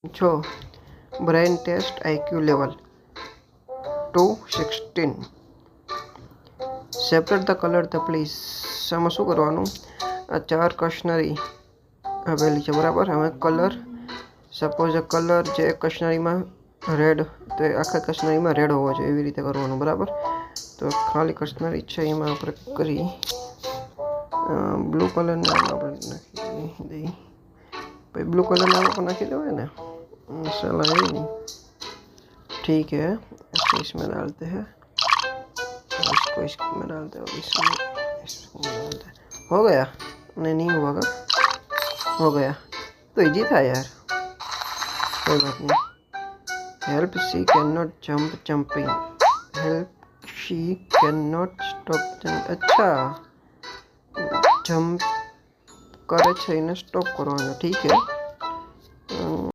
छो brain test IQ level 216 separate the colour the please आम शू करवानुं आ 4 कशनरी आवेली है बराबर। हमें कलर सपोज कलर जे कशनरी में रेड तो आखा कशनरी में रेड होवो जोईए एवी रीते करवानुं बराबर। तो खाली कशनरी छे एमां आपणे करी ब्लू कलर नाम आपणे नाखी दई भाई ब्लू कलर नाम आपणे नाखी देवाय ने मसाला है नहीं ठीक है। इसको इसमें डालते हैं इसको इसमें डालते हैं इसमें डालते हैं। हो गया नहीं हुआ हो गया तो इजी था यार कोई बात नहीं। Help she can not jump jumping help she can not stop अच्छा जंप करे छे इने स्टॉप करवानो ठीक है।